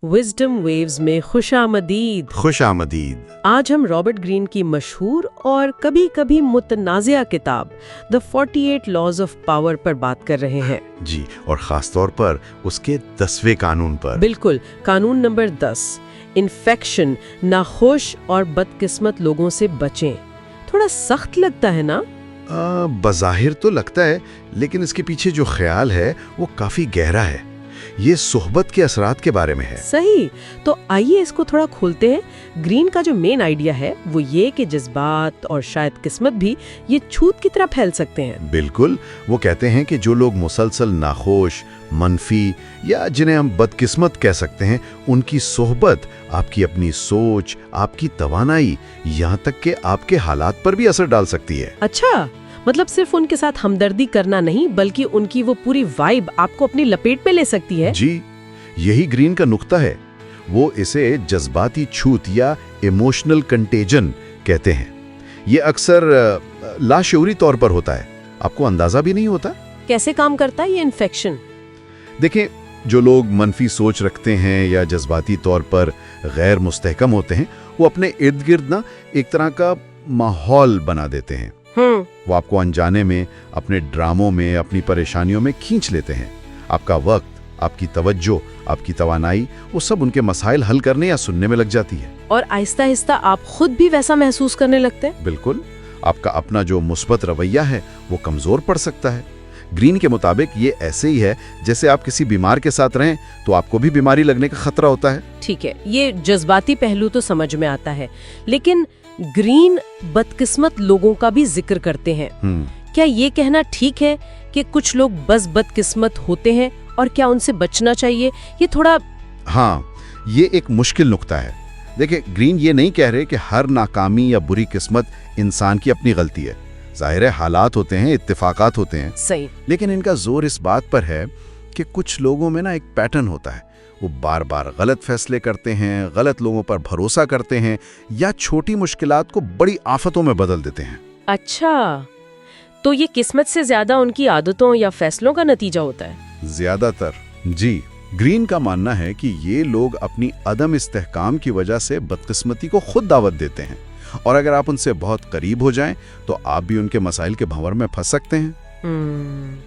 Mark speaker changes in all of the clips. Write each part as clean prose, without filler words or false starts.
Speaker 1: Wisdom waves में खुश आमदीद।
Speaker 2: खुश आमदीद।
Speaker 1: आज हम रॉबर्ट ग्रीन की मशहूर और कभी कभी मुतनाज़िया किताब द 48 लॉज ऑफ पावर पर बात कर रहे हैं।
Speaker 2: जी, और खास तौर पर उसके 10वें कानून पर।
Speaker 1: बिल्कुल, कानून नंबर 10, इन्फेक्शन, नाखुश और बदकिस्मत लोगों से बचें। थोड़ा सख्त लगता है ना?
Speaker 2: बज़ाहिर तो लगता है, लेकिन इसके पीछे जो ख्याल है वो काफी गहरा है। ये सोहबत के असरात के बारे में है।
Speaker 1: सही, तो आइए इसको थोड़ा खोलते हैं। ग्रीन का जो मेन आइडिया है वो ये कि जज्बात और शायद किस्मत भी ये छूत की तरह फैल सकते हैं।
Speaker 2: बिल्कुल, वो कहते हैं कि जो लोग मुसलसल नाखुश, मनफी या जिन्हें हम बदकिस्मत कह सकते हैं, उनकी सोहबत आपकी अपनी सोच, आपकी तवानाई, यहाँ तक कि आपके हालात पर भी असर डाल सकती है।
Speaker 1: अच्छा, मतलब सिर्फ उनके साथ हमदर्दी करना नहीं, बल्कि उनकी वो पूरी वाइब आपको अपनी लपेट में ले सकती है।
Speaker 2: जी, यही ग्रीन का नुक्ता है। वो इसे जज्बाती छूत या इमोशनल कंटेजन कहते हैं। ये अक्सर लाशऊरी तौर पर होता है, आपको अंदाजा भी नहीं होता।
Speaker 1: कैसे काम करता है ये इन्फेक्शन?
Speaker 2: देखें, जो लोग मनफी सोच रखते हैं या जज्बाती तौर पर गैर मुस्तहकम होते हैं, वो अपने इर्द गिर्द ना एक तरह का माहौल बना देते हैं। वो आपको अनजाने में अपने ड्रामों में, अपनी परेशानियों में खींच लेते हैं। आपका वक्त, आपकी तवज्जो, आपकी तवानाई, वो सब उनके मसाइल हल करने या सुनने में लग जाती है।
Speaker 1: और आहिस्ता आहिस्ता आप खुद भी वैसा महसूस करने लगते हैं।
Speaker 2: बिल्कुल, आपका अपना जो मुस्बत रवैया है वो कमजोर पड़ सकता है। ग्रीन के मुताबिक ये ऐसे ही है जैसे आप किसी बीमार के साथ रहें तो आपको भी बीमारी लगने का खतरा होता है।
Speaker 1: ठीक है, ये जज्बाती पहलू तो समझ में आता है, लेकिन ग्रीन बदकिस्मत लोगों का भी जिक्र करते हैं। क्या ये कहना ठीक है कि कुछ लोग बस बदकिस्मत होते हैं और क्या उनसे बचना चाहिए? ये थोड़ा
Speaker 2: हाँ, ये एक मुश्किल नुक्ता है। देखिए, ग्रीन ये नहीं कह रहे कि हर नाकामी या बुरी किस्मत इंसान की अपनी गलती है। जाहिर है, हालात होते हैं, इत्तेफाकात होते हैं।
Speaker 1: सही,
Speaker 2: लेकिन इनका जोर इस बात पर है कि कुछ लोगों में ना एक पैटर्न होता है। वो बार बार गलत फैसले करते हैं, गलत लोगों पर भरोसा करते हैं या छोटी मुश्किलात को बड़ी आफतों में बदल देते हैं।
Speaker 1: अच्छा, तो ये किस्मत से ज्यादा उनकी आदतों या फैसलों का नतीजा होता है?
Speaker 2: ज्यादातर जी। ग्रीन का मानना है कि ये लोग अपनी अदम इस्तेहकाम की वजह से बदकिस्मती को खुद दावत देते हैं, और अगर आप उनसे बहुत करीब हो जाएं तो आप भी उनके मसाइल के भंवर में फंस सकते हैं।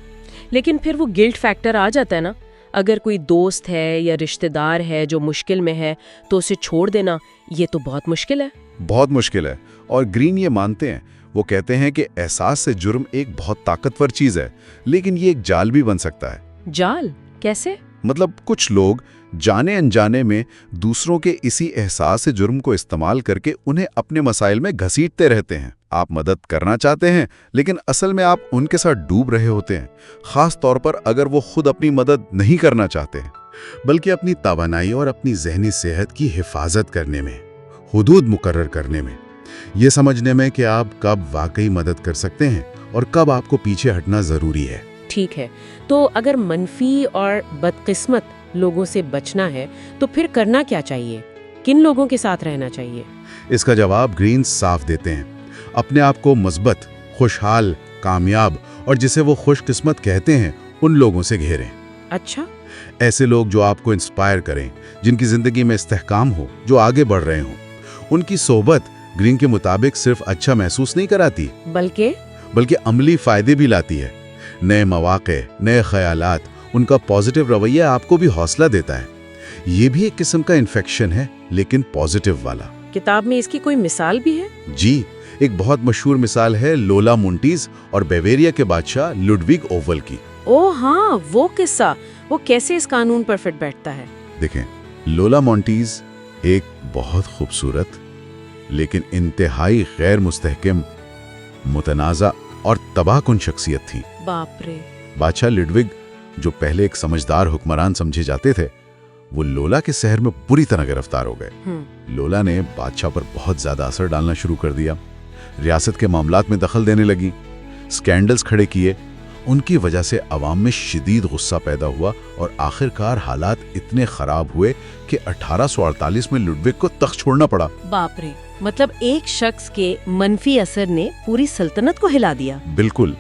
Speaker 1: लेकिन फिर वो गिल्ट फैक्टर आ जाता है ना। अगर कोई दोस्त है या रिश्तेदार है जो मुश्किल में है तो उसे छोड़ देना, ये तो बहुत मुश्किल है।
Speaker 2: बहुत मुश्किल है, और ग्रीन ये मानते हैं। वो कहते हैं कि एहसास से जुर्म एक बहुत ताकतवर चीज है, लेकिन ये एक जाल भी बन सकता है।
Speaker 1: जाल कैसे?
Speaker 2: मतलब कुछ लोग जाने अनजाने में दूसरों के इसी एहसास से जुर्म को इस्तेमाल करके उन्हें अपने मसाइल में घसीटते रहते हैं। आप मदद करना चाहते हैं, लेकिन असल में आप उनके साथ डूब रहे होते हैं, खास तौर पर अगर वो खुद अपनी मदद नहीं करना चाहते हैं, बल्कि अपनी तवानाई और अपनी जहनी सेहत की हिफाजत करने में, हुदूद मुकर्रर करने में, ये समझने में कि आप कब वाकई मदद कर सकते हैं और कब आपको पीछे हटना जरूरी है।
Speaker 1: ठीक है, तो अगर मनफी और बदकिस्मत लोगों से बचना है तो फिर करना क्या चाहिए? किन लोगों के साथ रहना चाहिए?
Speaker 2: इसका जवाब ग्रीन साफ देते हैं। अपने आप को मस्बत, खुशहाल, कामयाब और जिसे वो खुशकिस्मत कहते हैं, उन लोगों से घेरें।
Speaker 1: अच्छा,
Speaker 2: ऐसे लोग जो आपको इंस्पायर करें, जिनकी जिंदगी में इस्तेहकाम हो, जो आगे बढ़ रहे हों। उनकी सोहबत ग्रीन के मुताबिक सिर्फ अच्छा महसूस नहीं कराती, बल्कि अमली फायदे भी लाती है। नए मौके, नए ख्यालात, उनका पॉजिटिव रवैया आपको भी हौसला देता है। ये भी एक किस्म का इन्फेक्शन है, लेकिन पॉजिटिव वाला।
Speaker 1: किताब में इसकी कोई मिसाल भी है?
Speaker 2: जी, एक बहुत मशहूर मिसाल है लोला मोंटीज और बेवेरिया के बादशाह लुडविग ओवल की।
Speaker 1: ओह हाँ, वो किस्सा, वो कैसे इस कानून पर फिट बैठता है?
Speaker 2: देखें, लोला मोंटीज एक बहुत खूबसूरत लेकिन इंतहाई गैर मुस्तहकम, मुतनाज़ा और तबाहकुन शख्सियत थी।
Speaker 1: बाप रे।
Speaker 2: बादशाह लुडविग, जो पहले एक समझदार हुक्मरान समझे जाते थे, वो लोला के शहर में बुरी तरह गिरफ्तार हो गए। लोला ने बादशाह पर बहुत ज्यादा असर डालना शुरू कर दिया, रियासत के मामलात में दखल देने लगी, स्कैंडल्स खड़े किए। उनकी वजह से अवाम में शदीद गुस्सा पैदा हुआ और आखिरकार हालात इतने खराब हुए कि 1848 में लुडविग को तख्त छोड़ना पड़ा।
Speaker 1: बाप रे, मतलब एक शख्स के मनफी असर ने पूरी सल्तनत को हिला दिया।
Speaker 2: बिल्कुल,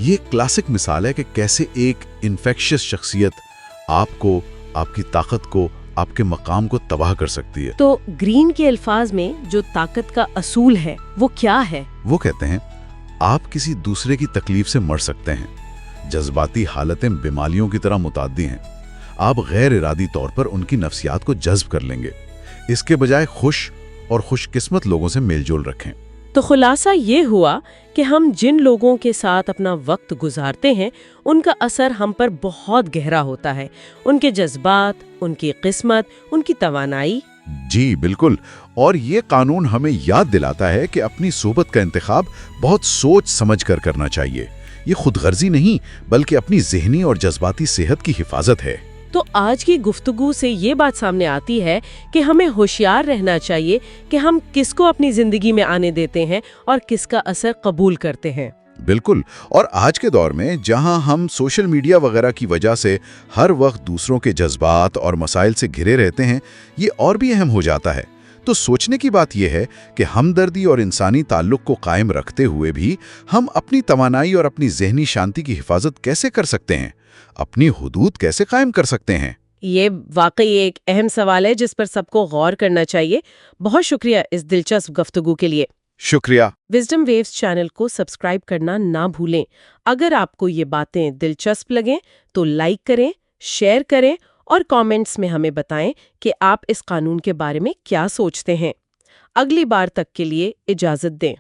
Speaker 2: ये क्लासिक मिसाल है कि कैसे एक इन्फेक्शियस शख्सियत आपको, आपकी ताकत को, آپ کے مقام کو تباہ کر سکتی ہے۔
Speaker 1: تو گرین کے الفاظ میں جو طاقت کا اصول ہے وہ کیا ہے؟
Speaker 2: وہ کہتے ہیں آپ کسی دوسرے کی تکلیف سے مر سکتے ہیں۔ جذباتی حالتیں بیماریوں کی طرح متعدی ہیں، آپ غیر ارادی طور پر ان کی نفسیات کو جذب کر لیں گے۔ اس کے بجائے خوش اور خوش قسمت لوگوں سے میل جول رکھیں۔
Speaker 1: تو خلاصہ یہ ہوا کہ ہم جن لوگوں کے ساتھ اپنا وقت گزارتے ہیں ان کا اثر ہم پر بہت گہرا ہوتا ہے، ان کے جذبات، ان کی قسمت، ان کی توانائی۔
Speaker 2: جی بالکل، اور یہ قانون ہمیں یاد دلاتا ہے کہ اپنی صحبت کا انتخاب بہت سوچ سمجھ کر کرنا چاہیے۔ یہ خود غرضی نہیں بلکہ اپنی ذہنی اور جذباتی صحت کی حفاظت ہے۔
Speaker 1: تو آج کی گفتگو سے یہ بات سامنے آتی ہے کہ ہمیں ہوشیار رہنا چاہیے کہ ہم کس کو اپنی زندگی میں آنے دیتے ہیں اور کس کا اثر قبول کرتے ہیں۔
Speaker 2: بالکل، اور آج کے دور میں جہاں ہم سوشل میڈیا وغیرہ کی وجہ سے ہر وقت دوسروں کے جذبات اور مسائل سے گھرے رہتے ہیں، یہ اور بھی اہم ہو جاتا ہے۔ تو سوچنے کی بات یہ ہے کہ ہمدردی اور انسانی تعلق کو قائم رکھتے ہوئے بھی ہم اپنی توانائی اور اپنی ذہنی شانتی کی حفاظت کیسے کر سکتے ہیں، اپنی حدود کیسے قائم کر سکتے ہیں؟
Speaker 1: یہ واقعی ایک اہم سوال ہے جس پر سب کو غور کرنا چاہیے۔ بہت شکریہ اس دلچسپ گفتگو کے لیے۔
Speaker 2: شکریہ۔
Speaker 1: وزڈم ویوز چینل کو سبسکرائب کرنا نہ بھولیں۔ اگر آپ کو یہ باتیں دلچسپ لگیں تو لائک کریں، شیئر کریں اور کامنٹس میں ہمیں بتائیں کہ آپ اس قانون کے بارے میں کیا سوچتے ہیں۔ اگلی بار تک کے لیے اجازت دیں۔